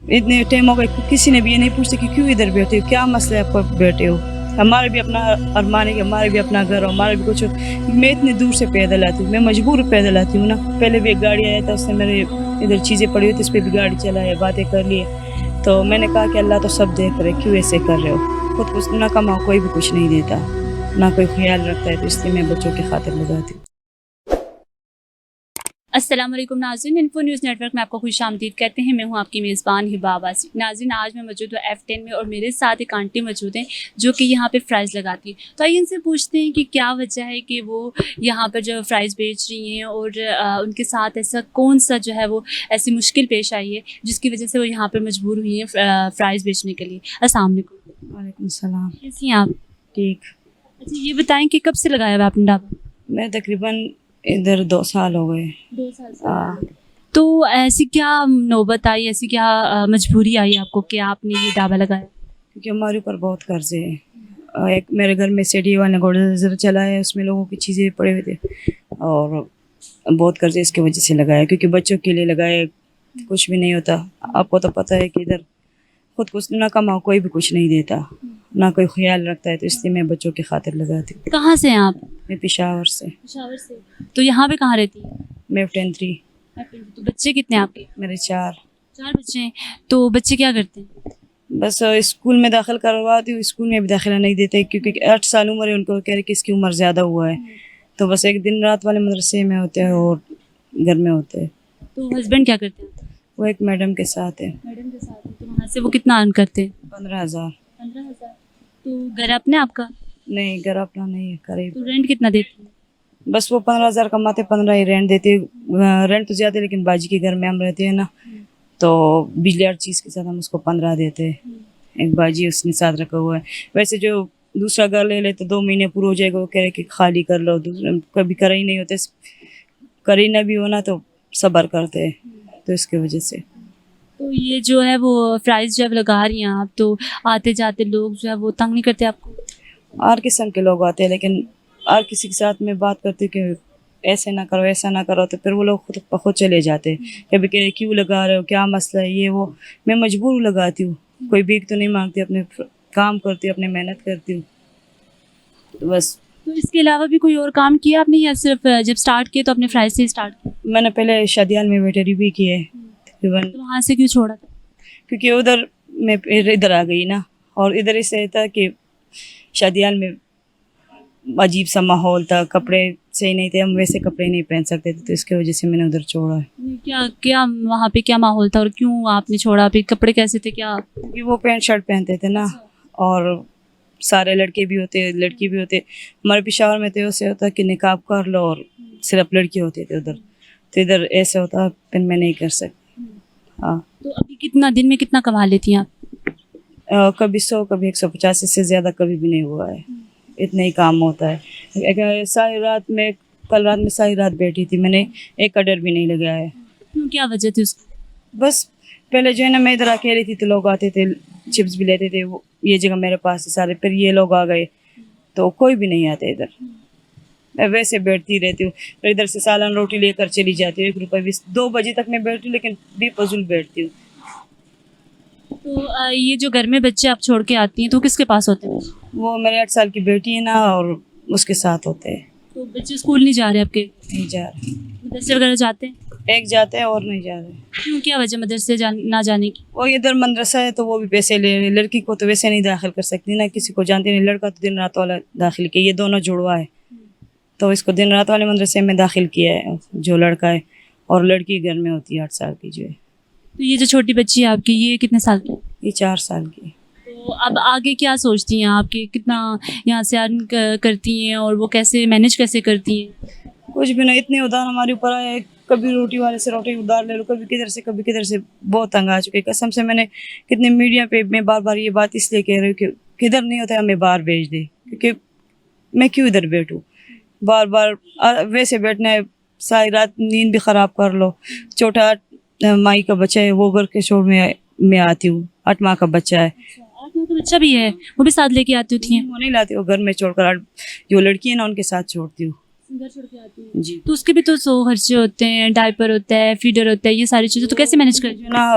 اتنے ٹائم ہو گئے کسی نے بھی یہ نہیں پوچھتے کہ کیوں ادھر بیٹھے ہو, کیا مسئلہ ہے آپ کو بیٹھے ہو. ہمارے بھی اپنا ارمان ہے کہ ہمارے بھی اپنا گھر ہو, ہمارے بھی کچھ ہو. میں اتنی دور سے پیدل آتی ہوں, میں مجبور پیدل آتی ہوں نا. پہلے بھی ایک گاڑی آیا تھا, اس نے میرے ادھر چیزیں پڑی ہوئی تھی, اس پہ بھی گاڑی چلایا, باتیں کر لیے. تو میں نے کہا کہ اللہ تو سب دیکھ رہے, کیوں ایسے کر رہے ہو. خود کچھ نہ کماؤ, کوئی بھی کچھ نہیں دیتا, نہ کوئی خیال رکھتا ہے, تو اس لیے میں بچوں کی خاطر لگاتی ہوں. السلام علیکم ناظرین, انفو نیوز نیٹ ورک میں آپ کو خوش آمدید کہتے ہیں. میں ہوں آپ کی میزبان ہبا عباسی. ناظرین, آج میں موجود ہوں F10 میں, اور میرے ساتھ ایک آنٹی موجود ہیں جو کہ یہاں پہ فرائض لگاتی ہیں. تو آئیے ان سے پوچھتے ہیں کہ کیا وجہ ہے کہ وہ یہاں پر جو فرائض بیچ رہی ہیں, اور ان کے ساتھ ایسا کون سا جو ہے وہ ایسی مشکل پیش آئی ہے جس کی وجہ سے وہ یہاں پہ مجبور ہوئی ہیں فرائض بیچنے کے لیے. السلام علیکم. وعلیکم السلام. کیسی ہیں آپ؟ ٹھیک. اچھا, یہ بتائیں کہ کب سے لگایا ہوا آپ نے ڈھابہ؟ میں تقریباً ادھر 2 سال ہو گئے. 2 سال سے. تو ایسی کیا نوبت آئی, ایسی کیا مجبوری آئی آپ کو کہ آپ نے یہ ڈھابہ لگایا؟ کیونکہ ہمارے اوپر بہت قرضے ہیں. ایک میرے گھر میں سیڈی والے گولڈر چلا ہے, اس میں لوگوں کی چیزیں پڑے ہوئے تھے, اور بہت قرضے اس کی وجہ سے لگایا. کیونکہ بچوں کے لیے لگائے, کچھ بھی نہیں ہوتا. آپ کو تو پتہ ہے کہ ادھر خود کچھ نہ کماؤ, کوئی بھی کچھ نہیں دیتا, نہ کوئی خیال رکھتا ہے, تو اس لیے میں بچوں کی خاطر لگاتی ہوں. کہاں سے ہیں آپ؟ میں پشاور سے. پشاور سے. تو یہاں پہ کہاں رہتی ہیں؟ میں 10-3. تو بچے کتنے ہیں آپ کے؟ میرے 4. 4 بچے ہیں. تو بچے کیا کرتے ہیں؟ بس اسکول میں داخل کرواتی ہوں, اسکول میں بھی داخلہ نہیں دیتے کیونکہ 8 سال عمر ہے ان کو, کہہ رہے کہ اس کی عمر زیادہ ہوا ہے. تو بس ایک دن رات والے مدرسے میں ہوتے ہیں اور گھر میں ہوتے ہیں. تو ہسبینڈ کیا کرتے ہیں؟ وہ ایک میڈم کے ساتھ ہے. میڈم کے ساتھ. تو وہاں سے وہ کتنا ارن کرتے ہیں؟ 15,000. 15,000. تو گھر اپنے آپ کا؟ نہیں, گھر اپنا نہیں ہے. قریب تو رینٹ کتنا دیتے ہیں؟ بس وہ 15,000 کماتے, 15 ہی رینٹ دیتے. رینٹ تو زیادہ, لیکن باجی کے گھر میں ہم رہتے ہیں نا, تو بجلی ہر چیز کے ساتھ ہم اس کو 15 دیتے. ایک باجی اس نے ساتھ رکھا ہوا ہے. ویسے جو دوسرا گھر لے تو 2 مہینے پورے ہو جائے گا, وہ کہہ رہے کہ خالی کر لو. کبھی کرا ہی نہیں ہوتے, کری نہ بھی ہونا تو صبر کرتے, تو اس کی وجہ سے. تو یہ جو ہے وہ فرائض جب لگا رہی ہیں آپ, تو آتے جاتے لوگ جو ہے وہ تنگ نہیں کرتے آپ کو؟ ہر قسم کے لوگ آتے ہیں, لیکن ہر کسی کے ساتھ میں بات کرتی ہوں کہ ایسے نہ کرو, ایسا نہ کرو, تو پھر وہ لوگ خود بخود چلے جاتے. کبھی کہ کیوں لگا رہے ہو, کیا مسئلہ ہے, یہ وہ. میں مجبور لگاتی ہوں, کوئی بھیک تو نہیں مانگتی, اپنے کام کرتی ہوں, اپنے محنت کرتی ہوں, تو بس. تو اس کے علاوہ بھی کوئی اور کام کیا آپ نے, یا صرف جب سٹارٹ کیے تو اپنے فرائض سے ہی سٹارٹ کیا؟ میں نے پہلے شادیال میں ویٹری بھی کی ہے تقریباً. تو وہاں سے کیوں چھوڑا تھا؟ کیونکہ ادھر میں پھر ادھر آ گئی نا, اور ادھر اس سے تھا کہ شادیال میں عجیب سا ماحول تھا, کپڑے صحیح نہیں تھے, ہم ویسے کپڑے نہیں پہن سکتے تھے, تو اس کی وجہ سے میں نے ادھر چھوڑا ہے. کیا وہاں پہ کیا ماحول تھا, اور کیوں آپ نے چھوڑا؟ پھر کپڑے کیسے تھے, کیا؟ کیونکہ وہ پینٹ شرٹ پہنتے تھے نا, اور سارے لڑکے بھی ہوتے, لڑکی بھی ہوتے. ہمارے پشاور میں تو اسے ہوتا کہ نقاب کر لو, اور صرف لڑکے ہوتے تھے ادھر, تو ادھر ایسے ہوتا, پھر میں نہیں کر سکتی. ہاں. تو ابھی کتنا دن میں کتنا کما لیتی ہیں آپ؟ کبھی 100, کبھی 150 سے زیادہ کبھی بھی نہیں ہوا ہے. اتنا ہی کام ہوتا ہے. ساری رات میں, کل رات میں ساری رات بیٹھی تھی, میں نے ایک آڈر بھی نہیں لگایا ہے. کیا وجہ تھی اس کی؟ بس پہلے جو ہے نا, میں ادھر آ کے رہی تھی تو لوگ آتے تھے, چپس بھی لیتے تھے, وہ یہ جگہ میرے پاس ہے سارے. پھر یہ لوگ آ گئے تو کوئی بھی نہیں آتے ادھر. میں ویسے بیٹھتی رہتی ہوں, پھر ادھر سے سالن روٹی لے کر چلی جاتی ہوں. 1 روپے بھی 2 بجے تک میں بیٹھتی ہوں, لیکن بھی فضول بیٹھتی ہوں. تو یہ جو گھر میں بچے آپ چھوڑ کے آتی ہیں تو کس کے پاس ہوتے ہیں؟ وہ میرے 8 سال کی بیٹی ہے نا, اور اس کے ساتھ ہوتے ہیں. تو بچے اسکول نہیں جا رہے آپ کے؟ نہیں جا رہے. مدرسے وغیرہ جاتے ہیں؟ ایک جاتے ہیں اور نہیں جا رہے. کیوں, کیا وجہ مدرسے نہ جانے کی؟ وہ ادھر مدرسہ ہے تو وہ بھی پیسے لے رہے. لڑکی کو تو ویسے نہیں داخل کر سکتی نا, کسی کو جانتی نہیں. لڑکا تو دن رات والا داخل کیا, یہ دونوں جڑوا ہے, تو اس کو دن رات والے مدرسے میں داخل کیا ہے جو لڑکا ہے, اور لڑکی گھر میں ہوتی ہے 8 سال کی جو ہے. تو یہ جو چھوٹی بچی ہے آپ کی, یہ کتنے سال کی؟ یہ 4 سال کی. تو اب آگے کیا سوچتی ہیں آپ کہ کتنا یہاں سے ارن کرتی ہیں, اور وہ کیسے مینیج کیسے کرتی ہیں؟ کچھ بھی نہیں, اتنے ادھار ہمارے اوپر آئے, کبھی روٹی والے سے روٹی ادھار لے لو, کبھی کدھر سے بہت تنگ آ چکے. قسم سے میں نے کتنے میڈیا پہ میں بار بار یہ بات اس لیے کہہ رہی ہوں کہ کدھر نہیں ہوتا ہے ہمیں باہر بھیج دے, کیونکہ میں کیوں ادھر بیٹھوں بار بار. ویسے بیٹھنا ہے, ساری رات نیند بھی خراب کر لو. چھوٹا مائی کا بچہ ہے, وہ گھر کے چھوڑ میں آتی ہوں. 8 ماہ کا بچہ ہے. 8 ماہ کا بچہ بھی ہے, وہ بھی ساتھ لے کے آتی ہوتی ہیں؟ وہ نہیں لاتی, وہ گھر میں چھوڑ کر, جو لڑکی ہے نا ان کے ساتھ چھوڑتی ہوں. گھر چھوڑ کے آتی ہیں جی. تو اس کے بھی تو 100 خرچے ہوتے ہیں, ڈائپر ہوتا ہے, فیڈر ہوتا ہے, یہ ساری چیزیں تو کیسے مینیج کرتی ہیں نا.